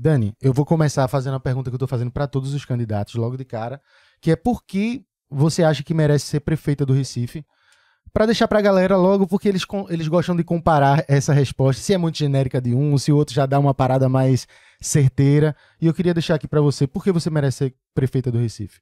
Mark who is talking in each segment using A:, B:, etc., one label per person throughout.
A: Dani, eu vou começar fazendo a pergunta que eu tô fazendo para todos os candidatos logo de cara, que é por que você acha que merece ser prefeita do Recife? Para deixar pra galera logo, porque eles gostam de comparar essa resposta, se é muito genérica de um, se o outro já dá uma parada mais certeira. E eu queria deixar aqui pra você, por que você merece ser prefeita do Recife?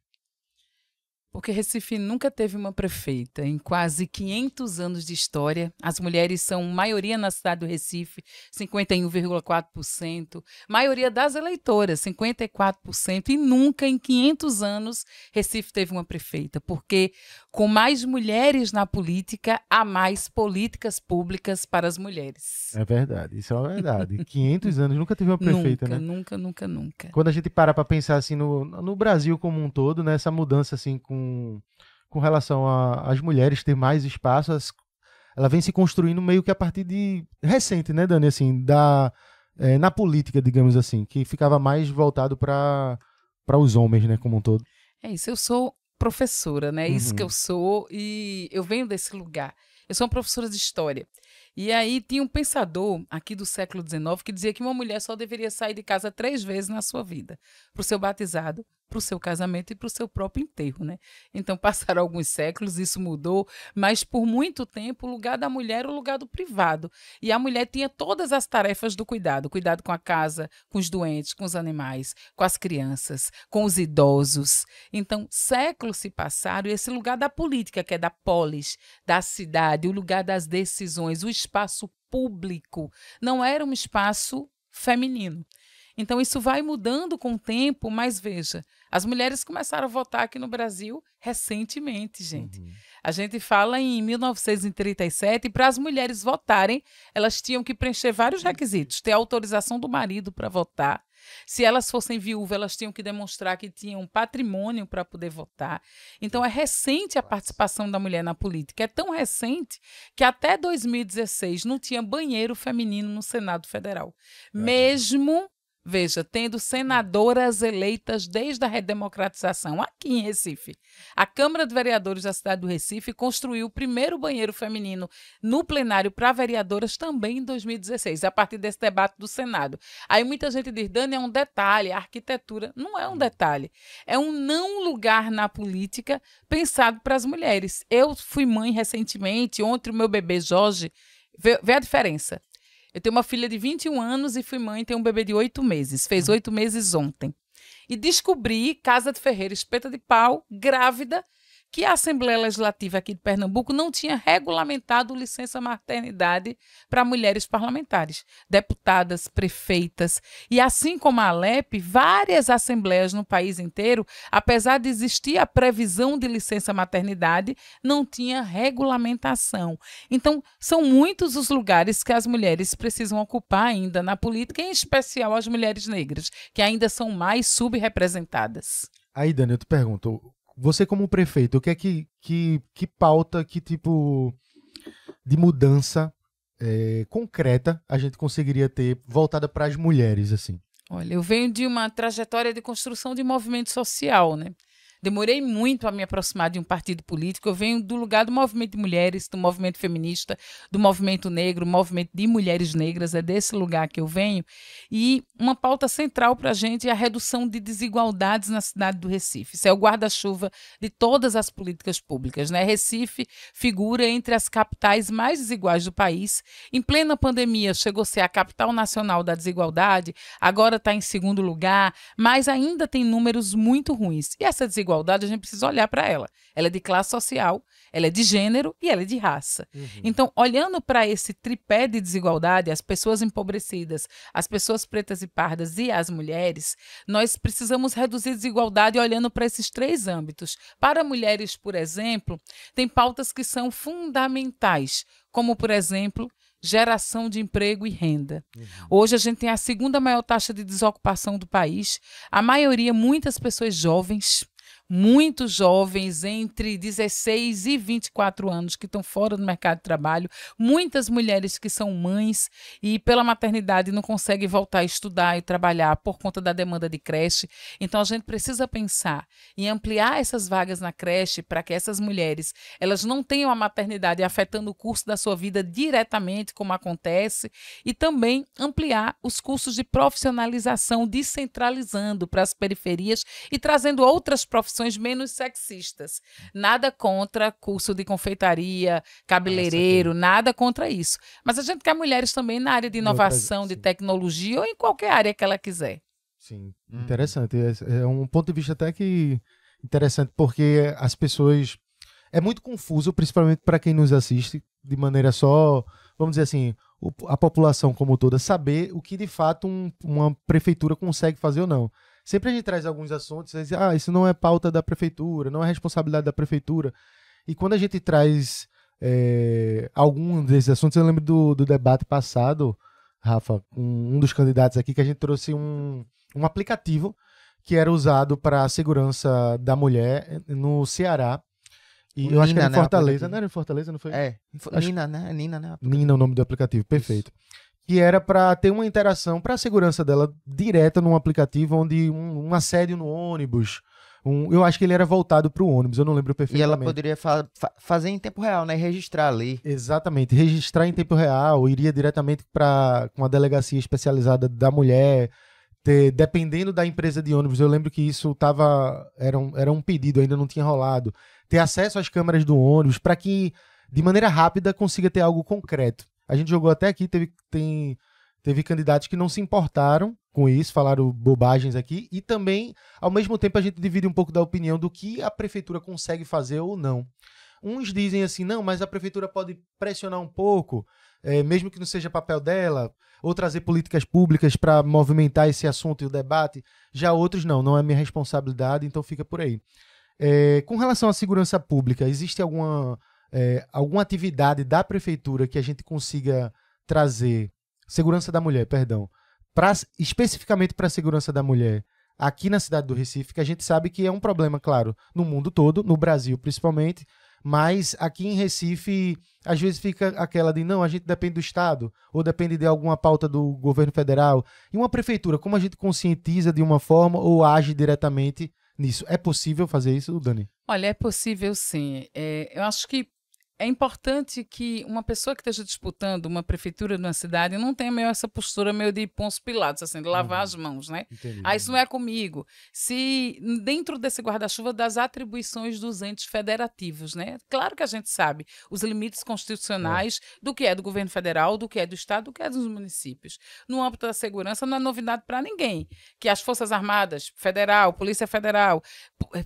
B: Porque Recife nunca teve uma prefeita. Em quase 500 anos de história, as mulheres são maioria na cidade do Recife, 51,4%. Maioria das eleitoras, 54%. E nunca em 500 anos Recife teve uma prefeita. Porque com mais mulheres na política, há mais políticas públicas para as mulheres.
A: É verdade, isso é uma verdade. 500 anos, nunca teve uma prefeita,
B: Nunca,
A: né?
B: nunca, nunca, nunca.
A: Quando a gente para pra pensar assim no Brasil como um todo, né, essa mudança assim com relação às mulheres ter mais espaço, ela vem se construindo meio que a partir de recente, né, Dani, assim, na política, digamos assim, que ficava mais voltado para os homens, né, como um todo.
B: É isso, eu sou professora, né? É isso que eu
A: Uhum.
B: sou e eu venho desse lugar. Eu sou uma professora de história. E aí tinha um pensador aqui do século XIX que dizia que uma mulher só deveria sair de casa 3 vezes na sua vida. Para o seu batizado, para o seu casamento e para o seu próprio enterro, né? Então passaram alguns séculos, isso mudou, mas por muito tempo o lugar da mulher era o lugar do privado. E a mulher tinha todas as tarefas do cuidado. Cuidado com a casa, com os doentes, com os animais, com as crianças, com os idosos. Então séculos se passaram e esse lugar da política, que é da polis, da cidade, o lugar das decisões, o espaço público, não era um espaço feminino. Então, isso vai mudando com o tempo, mas veja, as mulheres começaram a votar aqui no Brasil recentemente, gente.
A: Uhum.
B: A gente fala em 1937, e para as mulheres votarem, elas tinham que preencher vários requisitos, ter autorização do marido para votar. Se elas fossem viúvas, elas tinham que demonstrar que tinham patrimônio para poder votar. Então, é recente a participação da mulher na política. É tão recente que até 2016 não tinha banheiro feminino no Senado Federal. Mesmo, veja, tendo senadoras eleitas desde a redemocratização aqui em Recife. A Câmara de Vereadores da cidade do Recife construiu o primeiro banheiro feminino no plenário para vereadoras também em 2016, a partir desse debate do Senado. Aí muita gente diz, Dani, é um detalhe, a arquitetura. Não é um detalhe, é um não lugar na política pensado para as mulheres. Eu fui mãe recentemente, ontem o meu bebê Jorge, vê a diferença. Eu tenho uma filha de 21 anos e fui mãe, tenho um bebê de 8 meses. Fez 8 meses ontem. E descobri, casa de ferreira, espeta de pau, grávida, que a Assembleia Legislativa aqui de Pernambuco não tinha regulamentado licença maternidade para mulheres parlamentares, deputadas, prefeitas. E assim como a Alep, várias assembleias no país inteiro, apesar de existir a previsão de licença maternidade, não tinha regulamentação. Então, são muitos os lugares que as mulheres precisam ocupar ainda na política, em especial as mulheres negras, que ainda são mais subrepresentadas.
A: Aí, Dani, eu te pergunto, você como prefeito, o que é que pauta, que tipo de mudança concreta a gente conseguiria ter voltada para as mulheres, assim?
B: Olha, eu venho de uma trajetória de construção de movimento social, né? Demorei muito a me aproximar de um partido político. Eu venho do lugar do movimento de mulheres, do movimento feminista, do movimento negro, movimento de mulheres negras. É desse lugar que eu venho. E uma pauta central para a gente é a redução de desigualdades na cidade do Recife. Isso é o guarda-chuva de todas as políticas públicas, né? Recife figura entre as capitais mais desiguais do país. Em plena pandemia, chegou a ser a capital nacional da desigualdade. Agora está em segundo lugar, mas ainda tem números muito ruins. E essa desigualdade, a gente precisa olhar para ela. Ela é de classe social, ela é de gênero e ela é de raça. Então, olhando para esse tripé de desigualdade, as pessoas empobrecidas, as pessoas pretas e pardas e as mulheres, nós precisamos reduzir a desigualdade olhando para esses 3 âmbitos. Para mulheres, por exemplo, tem pautas que são fundamentais, como, por exemplo, geração de emprego e renda. Hoje a gente tem a segunda maior taxa de desocupação do país, a maioria, muitas pessoas jovens, muitos jovens entre 16 e 24 anos que estão fora do mercado de trabalho, muitas mulheres que são mães e pela maternidade não conseguem voltar a estudar e trabalhar por conta da demanda de creche. Então a gente precisa pensar em ampliar essas vagas na creche para que essas mulheres elas não tenham a maternidade afetando o curso da sua vida diretamente, como acontece, e também ampliar os cursos de profissionalização, descentralizando para as periferias e trazendo outras profissões menos sexistas. Nada contra curso de confeitaria, cabeleireiro, nada contra isso. Mas a gente quer mulheres também na área de inovação, de tecnologia ou em qualquer área que ela quiser.
A: Sim, interessante. É um ponto de vista até que interessante, porque as pessoas... É muito confuso, principalmente para quem nos assiste, de maneira só, vamos dizer assim, a população como toda, saber o que de fato uma prefeitura consegue fazer ou não. Sempre a gente traz alguns assuntos e diz, isso não é pauta da prefeitura, não é responsabilidade da prefeitura. E quando a gente traz algum desses assuntos, eu lembro do debate passado, Rafa, com um dos candidatos aqui, que a gente trouxe um aplicativo que era usado para a segurança da mulher no Ceará. E eu acho que era em Fortaleza. Não era em Fortaleza, não foi?
C: Nina, né? Nina, né?
A: Nina é o nome do aplicativo, perfeito. Que era para ter uma interação para a segurança dela direta num aplicativo, onde um assédio no ônibus. Eu acho que ele era voltado para o ônibus, eu não lembro perfeitamente.
C: E ela poderia fazer em tempo real, né? Registrar ali.
A: Exatamente, registrar em tempo real, iria diretamente para uma delegacia especializada da mulher. Dependendo da empresa de ônibus, eu lembro que isso era um pedido, ainda não tinha rolado. Ter acesso às câmeras do ônibus para que, de maneira rápida, consiga ter algo concreto. A gente jogou até aqui, teve candidatos que não se importaram com isso, falaram bobagens aqui, e também, ao mesmo tempo, a gente divide um pouco da opinião do que a prefeitura consegue fazer ou não. Uns dizem assim, não, mas a prefeitura pode pressionar um pouco, mesmo que não seja papel dela, ou trazer políticas públicas para movimentar esse assunto e o debate. Já outros não é minha responsabilidade, então fica por aí. Com relação à segurança pública, existe alguma atividade da prefeitura que a gente consiga trazer, segurança da mulher, perdão, especificamente para a segurança da mulher, aqui na cidade do Recife, que a gente sabe que é um problema, claro, no mundo todo, no Brasil principalmente, mas aqui em Recife, às vezes fica aquela de, não, a gente depende do Estado, ou depende de alguma pauta do governo federal. E uma prefeitura, como a gente conscientiza de uma forma ou age diretamente nisso? É possível fazer isso, Dani?
B: Olha, é possível sim. Eu acho que é importante que uma pessoa que esteja disputando uma prefeitura de uma cidade não tenha meio essa postura meio de Pôncio Pilatos, assim, de lavar as mãos, né?
A: Entendi.
B: Isso não é comigo. Se dentro desse guarda-chuva das atribuições dos entes federativos, né? Claro que a gente sabe os limites constitucionais do que é do governo federal, do que é do estado, do que é dos municípios. No âmbito da segurança não é novidade para ninguém que as Forças Armadas, Federal, Polícia Federal,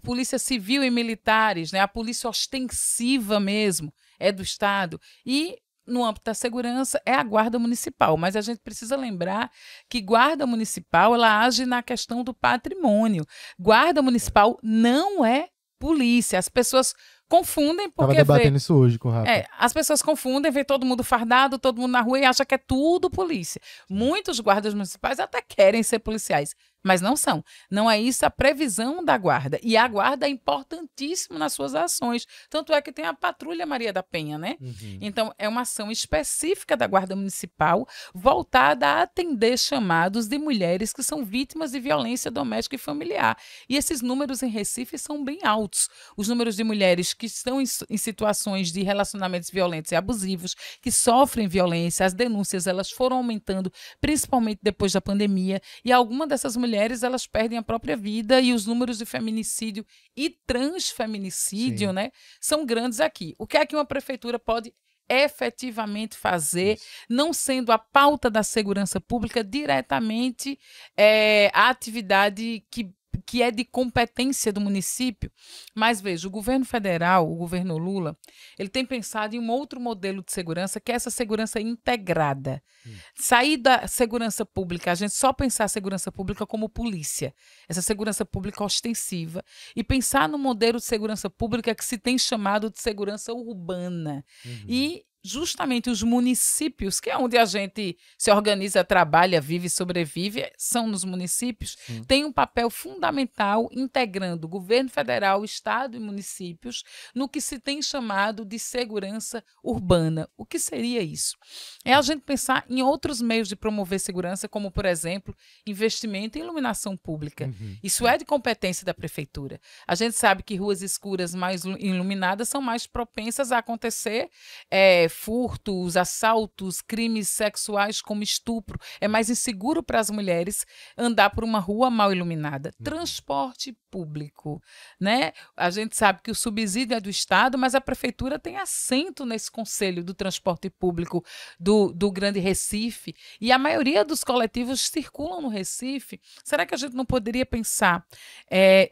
B: Polícia Civil e militares, né? A polícia ostensiva mesmo, é do Estado. E, no âmbito da segurança, é a Guarda Municipal. Mas a gente precisa lembrar que Guarda Municipal ela age na questão do patrimônio. Guarda Municipal não é polícia. As pessoas confundem porque...
A: Estava debatendo isso hoje com o Rafa.
B: As pessoas confundem, vê todo mundo fardado, todo mundo na rua e acha que é tudo polícia. Muitos guardas municipais até querem ser policiais, mas não são. Não é isso a previsão da guarda. E a guarda é importantíssima nas suas ações. Tanto é que tem a Patrulha Maria da Penha, né? Então, é uma ação específica da Guarda Municipal voltada a atender chamados de mulheres que são vítimas de violência doméstica e familiar. E esses números em Recife são bem altos. Os números de mulheres que estão em situações de relacionamentos violentos e abusivos, que sofrem violência, as denúncias elas foram aumentando, principalmente depois da pandemia, e algumas dessas mulheres elas perdem a própria vida e os números de feminicídio e transfeminicídio, né, são grandes aqui. O que é que uma prefeitura pode efetivamente fazer, não sendo a pauta da segurança pública diretamente a atividade que é de competência do município? Mas veja, o governo federal, o governo Lula, ele tem pensado em um outro modelo de segurança, que é essa segurança integrada. Sair da segurança pública, a gente só pensar a segurança pública como polícia, essa segurança pública ostensiva, e pensar no modelo de segurança pública que se tem chamado de segurança urbana. E justamente os municípios, que é onde a gente se organiza, trabalha, vive e sobrevive, são nos municípios, têm um papel fundamental integrando governo federal, estado e municípios no que se tem chamado de segurança urbana. O que seria isso? É a gente pensar em outros meios de promover segurança, como, por exemplo, investimento em iluminação pública. Isso é de competência da prefeitura. A gente sabe que ruas escuras mais iluminadas são mais propensas a acontecer furtos, assaltos, crimes sexuais como estupro. É mais inseguro para as mulheres andar por uma rua mal iluminada. Transporte público, né? A gente sabe que o subsídio é do Estado, mas a prefeitura tem assento nesse conselho do transporte público do Grande Recife, e a maioria dos coletivos circulam no Recife. Será que a gente não poderia pensar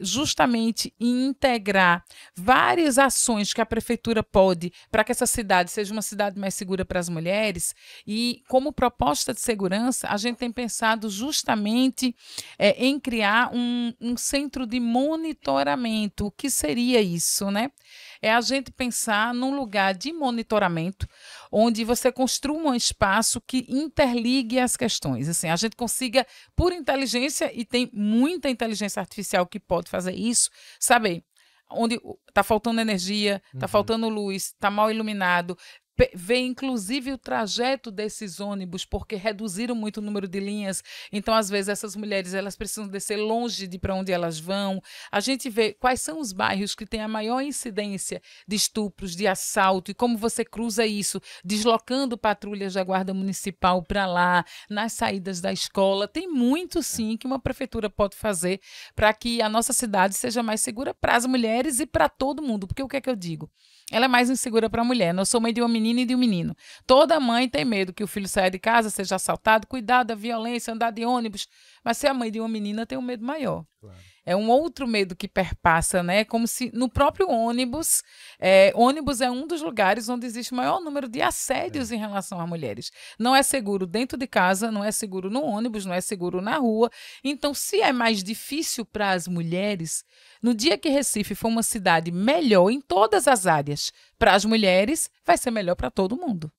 B: justamente em integrar várias ações que a prefeitura pode para que essa cidade seja uma cidade mais segura para as mulheres? E como proposta de segurança, a gente tem pensado justamente em criar um centro de monitoramento. O que seria isso, né? É a gente pensar num lugar de monitoramento onde você construa um espaço que interligue as questões. Assim, a gente consiga, por inteligência, e tem muita inteligência artificial que pode fazer isso, saber onde está faltando energia, está faltando luz, está mal iluminado, ver inclusive o trajeto desses ônibus, porque reduziram muito o número de linhas, então às vezes essas mulheres elas precisam descer longe de para onde elas vão. A gente vê quais são os bairros que têm a maior incidência de estupros, de assalto, e como você cruza isso, deslocando patrulhas da Guarda Municipal para lá, nas saídas da escola. Tem muito sim que uma prefeitura pode fazer para que a nossa cidade seja mais segura para as mulheres e para todo mundo, porque o que é que eu digo? Ela é mais insegura para a mulher. Eu sou mãe de uma menina e de um menino. Toda mãe tem medo que o filho saia de casa, seja assaltado, cuidar da violência, andar de ônibus. Mas se a mãe de uma menina tem um medo maior. Claro. É um outro medo que perpassa, né? Como se no próprio ônibus, ônibus é um dos lugares onde existe o maior número de assédios em relação a mulheres. Não é seguro dentro de casa, não é seguro no ônibus, não é seguro na rua. Então, se é mais difícil para as mulheres, no dia que Recife for uma cidade melhor em todas as áreas para as mulheres, vai ser melhor para todo mundo.